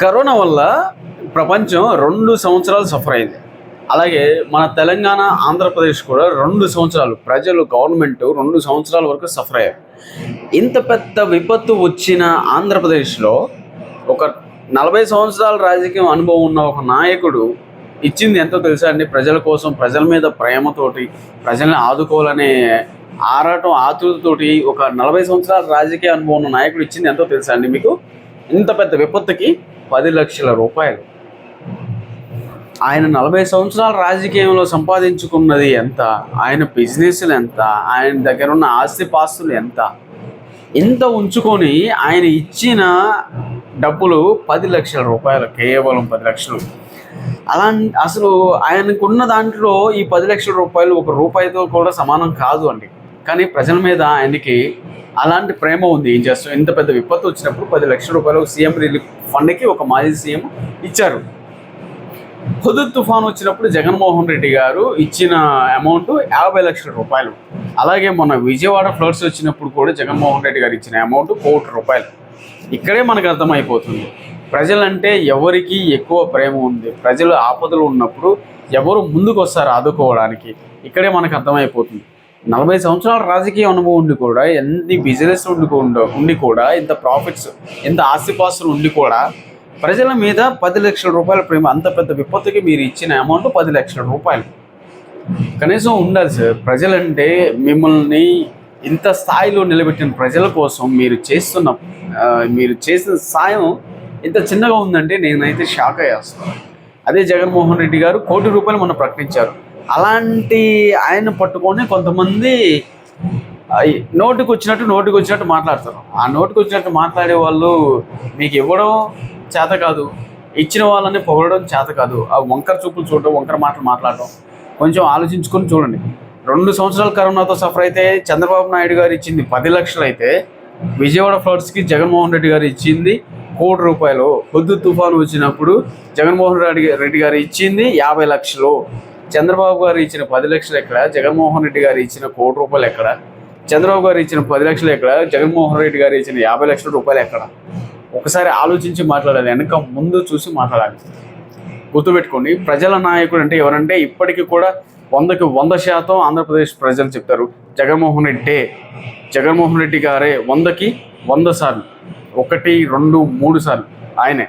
Corona వల్ల ప్రపంచం 2 సంవత్సరాలు సఫర్ అయింది. అలాగే మన తెలంగాణ, ఆంధ్రప్రదేశ్ కూడా 2 సంవత్సరాలు ప్రజలు, గవర్నమెంట్ 2 సంవత్సరాల వరకు సఫర్ అయ్యారు. ఇంత పెద్ద విపత్తు వచ్చిన ఆంధ్రప్రదేశ్‌లో ఒక 40 సంవత్సరాల రాజకీయ అనుభవం ఉన్న ఒక నాయకుడు ఇచ్చింది ఎంతో తెలుసా అండి? ప్రజల కోసం, ప్రజల మీద ప్రేమతోటి, ప్రజల్ని ఆదుకోవాలనే ఆరాటం, ఆతృతతోటి ఒక 40 సంవత్సరాల రాజకీయ అనుభవం ఉన్న నాయకుడు ఇచ్చింది ఎంతో తెలుసా అండి మీకు? ఇంత పెద్ద విపత్తుకి 10 లక్షల రూపాయలు. ఆయన 40 సంవత్సరాల రాజకీయంలో సంపాదించుకున్నది ఎంత? ఆయన బిజినెస్లు ఎంత? ఆయన దగ్గర ఉన్న ఆస్తిపాస్తులు ఎంత? ఇంత ఉంచుకొని ఆయన ఇచ్చిన డబ్బులు 10 లక్షల రూపాయలు, కేవలం 10 లక్షలు. అలా అసలు ఆయనకున్న దాంట్లో ఈ 10 లక్షల రూపాయలు ఒక రూపాయితో కూడా సమానం కాదు అండి. కానీ ప్రజల మీద ఆయనకి అలాంటి ప్రేమ ఉంది. ఏం చేస్తాం, ఇంత పెద్ద విపత్తు వచ్చినప్పుడు 10 లక్షల రూపాయలు సీఎం రిలీఫ్ ఫండ్కి ఒక మాజీ సీఎం ఇచ్చారు. హుదూద్ తుఫాన్ వచ్చినప్పుడు జగన్మోహన్ రెడ్డి గారు ఇచ్చిన అమౌంట్ 50 లక్షల రూపాయలు. అలాగే మొన్న విజయవాడ ఫ్లడ్స్ వచ్చినప్పుడు కూడా జగన్మోహన్ రెడ్డి గారు ఇచ్చిన అమౌంట్ 1 కోటి రూపాయలు. ఇక్కడే మనకు అర్థమైపోతుంది ప్రజలంటే ఎవరికి ఎక్కువ ప్రేమ ఉంది, ప్రజలు ఆపదలు ఉన్నప్పుడు ఎవరు ముందుకు వస్తారు ఆదుకోవడానికి. ఇక్కడే మనకు అర్థమైపోతుంది. 40 సంవత్సరాల రాజకీయ అనుభవం ఉండి కూడా, ఎన్ని బిజినెస్ ఉండి కూడా, ఇంత ప్రాఫిట్స్, ఎంత ఆస్తిపాస్తులు ఉండి కూడా ప్రజల మీద 10 లక్షల రూపాయల ప్రేమ. అంత పెద్ద విపత్తుకి మీరు ఇచ్చిన అమౌంట్ 10 లక్షల రూపాయలు. కనీసం ఉండాలి సార్. ప్రజలంటే మిమ్మల్ని ఇంత స్థాయిలో నిలబెట్టిన ప్రజల కోసం మీరు చేసిన సాయం ఇంత చిన్నగా ఉందంటే నేనైతే షాక్ అయ్యేస్తాను. అదే జగన్మోహన్ రెడ్డి గారు 1 కోటి రూపాయలు మొన్న ప్రకటించారు. అలాంటి ఆయన పట్టుకొని కొంతమంది నోటికి వచ్చినట్టు మాట్లాడతారు. ఆ నోటికి వచ్చినట్టు మాట్లాడే వాళ్ళు మీకు ఇవ్వడం చేత కాదు, ఇచ్చిన వాళ్ళని పొగడడం చేత కాదు. ఆ వంకర చూపులు చూడడం, వంకర మాటలు మాట్లాడడం కొంచెం ఆలోచించుకొని చూడండి. 2 సంవత్సరాలు కరోనాతో సఫర్ అయితే చంద్రబాబు నాయుడు గారు ఇచ్చింది 10 లక్షలు అయితే, విజయవాడ ఫ్లడ్స్కి జగన్మోహన్ రెడ్డి గారు ఇచ్చింది 1 కోటి రూపాయలు. హుదూద్ తుఫాను వచ్చినప్పుడు జగన్మోహన్ రెడ్డి గారు ఇచ్చింది 50 లక్షలు. చంద్రబాబు గారు ఇచ్చిన 10 లక్షలు ఎక్కడ? జగన్మోహన్ రెడ్డి గారు ఇచ్చిన 1 కోటి రూపాయలు ఎక్కడ? చంద్రబాబు గారు ఇచ్చిన 10 లక్షలు ఎక్కడ? జగన్మోహన్ రెడ్డి గారు ఇచ్చిన 50 లక్షల రూపాయలు ఎక్కడ? ఒకసారి ఆలోచించి మాట్లాడాలి, వెనక ముందు చూసి మాట్లాడాలి. గుర్తుపెట్టుకోండి, ప్రజల నాయకుడు అంటే ఎవరంటే ఇప్పటికీ కూడా 100కి 100% ఆంధ్రప్రదేశ్ ప్రజలు చెప్తారు జగన్మోహన్ రెడ్డి గారే. 100కి 100 సార్లు, 1, 2, 3 సార్లు ఆయనే.